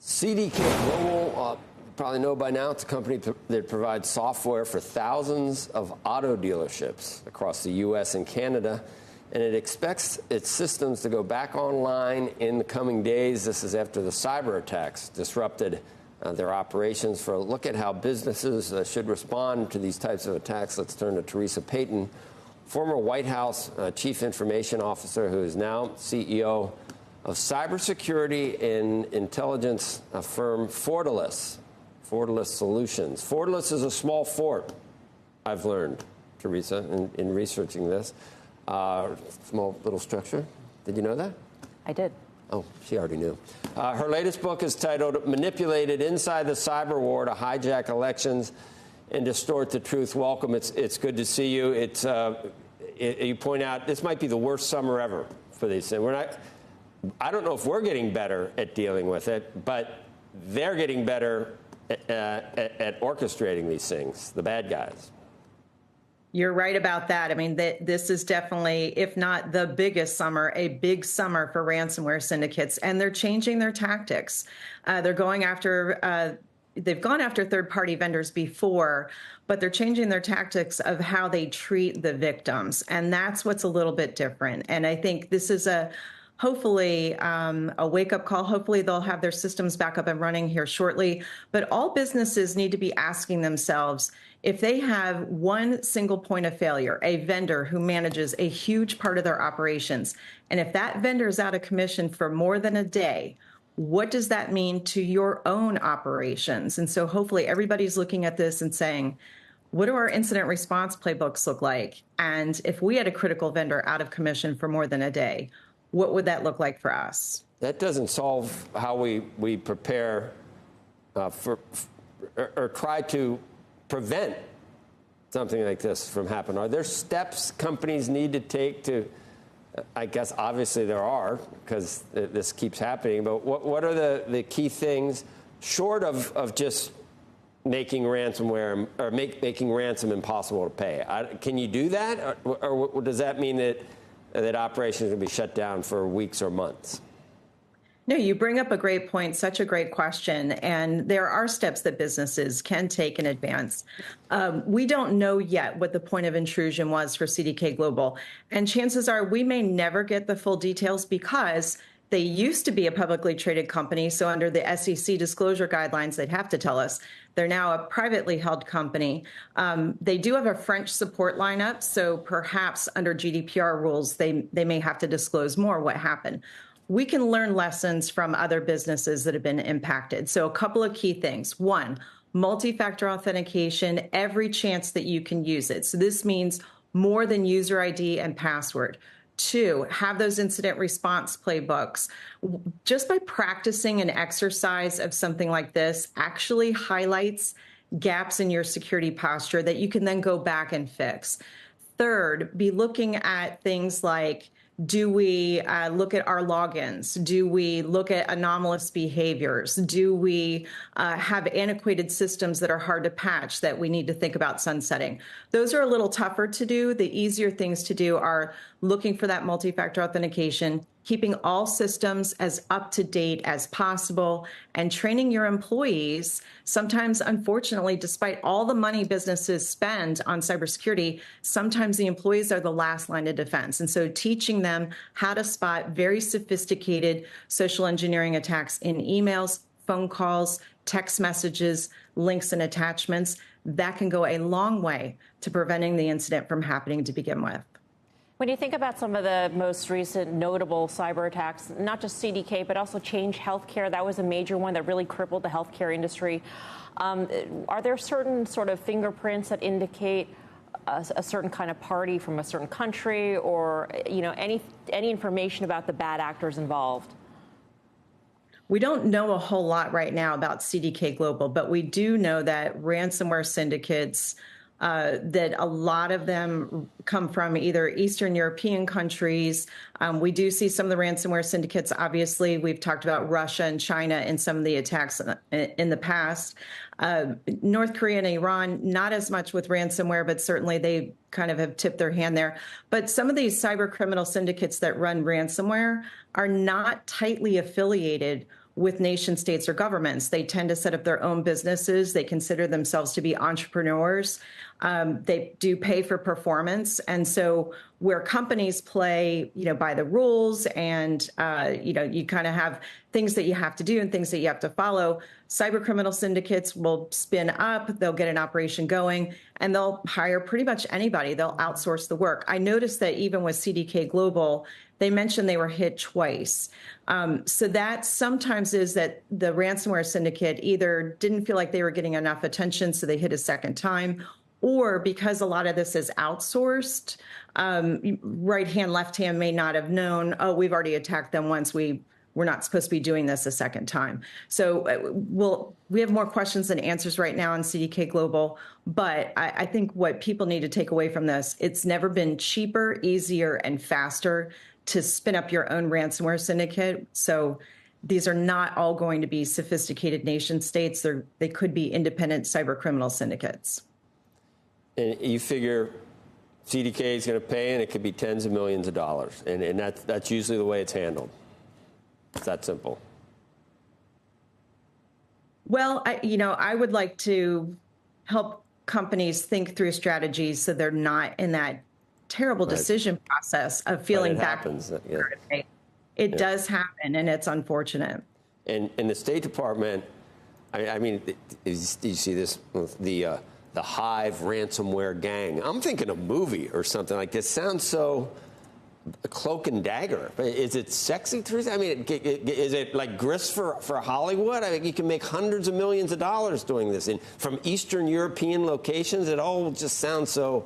CDK Global, you probably know by now, it's a company that provides software for thousands of auto dealerships across the U.S. and Canada, and it expects its systems to go back online in the coming days. This is after the cyber attacks disrupted their operations. For a look at how businesses should respond to these types of attacks, let's turn to Theresa Payton, former White House Chief Information Officer, who is now CEO of cybersecurity and intelligence firm Fortalice Solutions. Fortalice is a small fort, I've learned, Theresa, in researching this. Small little structure. Did you know that? I did. Oh, she already knew. Her latest book is titled Manipulated Inside the Cyber War to Hijack Elections and Distort the Truth. Welcome. It's good to see you. You point out this might be the worst summer ever for these things. I don't know if we're getting better at dealing with it, but they're getting better at orchestrating these things, the bad guys. You're right about that. I mean, this is definitely, if not the biggest summer, a big summer for ransomware syndicates, and they're changing their tactics. They're going after, they've gone after third-party vendors before, but they're changing their tactics of how they treat the victims, and that's what's a little bit different. And I think this is hopefully a wake-up call. Hopefully they'll have their systems back up and running here shortly. But all businesses need to be asking themselves, if they have one single point of failure, a vendor who manages a huge part of their operations, and if that vendor is out of commission for more than a day, what does that mean to your own operations? And so hopefully everybody's looking at this and saying, what do our incident response playbooks look like? And if we had a critical vendor out of commission for more than a day, what would that look like for us? That doesn't solve how we prepare or try to prevent something like this from happening. Are there steps companies need to take to, I guess obviously there are, because this keeps happening, but what are the key things short of just making ransomware or making ransom impossible to pay? Can you do that? Or does that mean that operations will be shut down for weeks or months? No, you bring up a great point, such a great question. And there are steps that businesses can take in advance. We don't know yet what the point of intrusion was for CDK Global. And chances are we may never get the full details because they used to be a publicly traded company. So under the SEC disclosure guidelines, they'd have to tell us. They're now a privately held company. They do have a French support lineup. So perhaps under GDPR rules, they may have to disclose more what happened. We can learn lessons from other businesses that have been impacted. So a couple of key things. One, multi-factor authentication, every chance that you can use it. So this means more than user ID and password. Two, have those incident response playbooks. Just by practicing an exercise of something like this actually highlights gaps in your security posture that you can then go back and fix. Third, be looking at things like, do we look at our logins? Do we look at anomalous behaviors? Do we have antiquated systems that are hard to patch that we need to think about sunsetting? Those are a little tougher to do. The easier things to do are looking for that multi-factor authentication, keeping all systems as up to date as possible, and training your employees. Sometimes, unfortunately, despite all the money businesses spend on cybersecurity, sometimes the employees are the last line of defense. And so teaching them how to spot very sophisticated social engineering attacks in emails, phone calls, text messages, links and attachments, that can go a long way to preventing the incident from happening to begin with. When you think about some of the most recent notable cyber attacks, not just CDK, but also Change Healthcare, that was a major one that really crippled the healthcare industry. Are there certain sort of fingerprints that indicate a certain kind of party from a certain country, or any information about the bad actors involved? We don't know a whole lot right now about CDK Global, but we do know that ransomware syndicates that a lot of them come from either Eastern European countries. We do see some of the ransomware syndicates. Obviously, we've talked about Russia and China and some of the attacks in the past. North Korea and Iran, not as much with ransomware, but certainly they kind of have tipped their hand there. But some of these cyber criminal syndicates that run ransomware are not tightly affiliated with nation states or governments. They tend to set up their own businesses. They consider themselves to be entrepreneurs. They do pay for performance. And so where companies play, by the rules and, you kind of have things that you have to do and things that you have to follow, cyber criminal syndicates will spin up, they'll get an operation going, and they'll hire pretty much anybody. They'll outsource the work. I noticed that even with CDK Global, they mentioned they were hit twice. So that sometimes is that the ransomware syndicate either didn't feel like they were getting enough attention, so they hit a second time, or because a lot of this is outsourced, right hand, left hand may not have known, oh, we've already attacked them once, we're not supposed to be doing this a second time. So we have more questions than answers right now on CDK Global, but I think what people need to take away from this, it's never been cheaper, easier, and faster to spin up your own ransomware syndicate. So these are not all going to be sophisticated nation states. They could be independent cyber criminal syndicates. And you figure CDK is going to pay, and it could be tens of millions of dollars. And that's usually the way it's handled. It's that simple. Well, I would like to help companies think through strategies so they're not in that terrible decision process of feeling back. It does happen, and it's unfortunate. And the State Department, I mean, you see this with the Hive ransomware gang. I'm thinking a movie or something like this. Sounds so cloak and dagger. Is it sexy, Theresa? I mean, is it like grist for Hollywood? I mean, you can make hundreds of millions of dollars doing this. And from Eastern European locations, it all just sounds so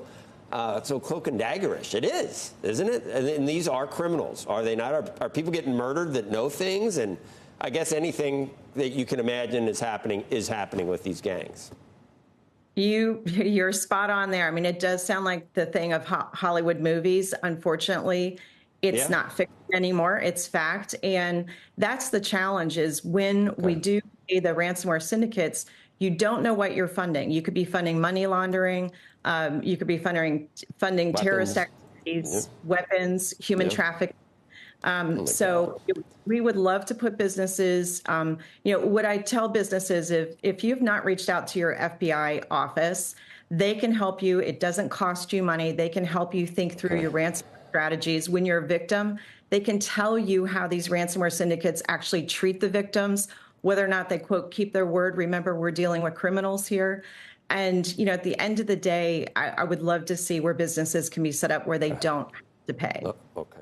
cloak and daggerish. It is, isn't it? And these are criminals, are they not? Are people getting murdered that know things? And I guess anything that you can imagine is happening with these gangs. You're spot on there. I mean, it does sound like the thing of Hollywood movies. Unfortunately, it's not fiction anymore. It's fact. And that's the challenge is when we do pay the ransomware syndicates, you don't know what you're funding. You could be funding money laundering. You could be funding weapons. Terrorist activities, weapons, human trafficking. So we would love to put businesses, what I tell businesses, if you've not reached out to your FBI office, they can help you. It doesn't cost you money. They can help you think through your ransomware strategies. When you're a victim, they can tell you how these ransomware syndicates actually treat the victims, whether or not they, quote, keep their word. Remember, we're dealing with criminals here. And, at the end of the day, I would love to see where businesses can be set up where they don't have to pay. Okay.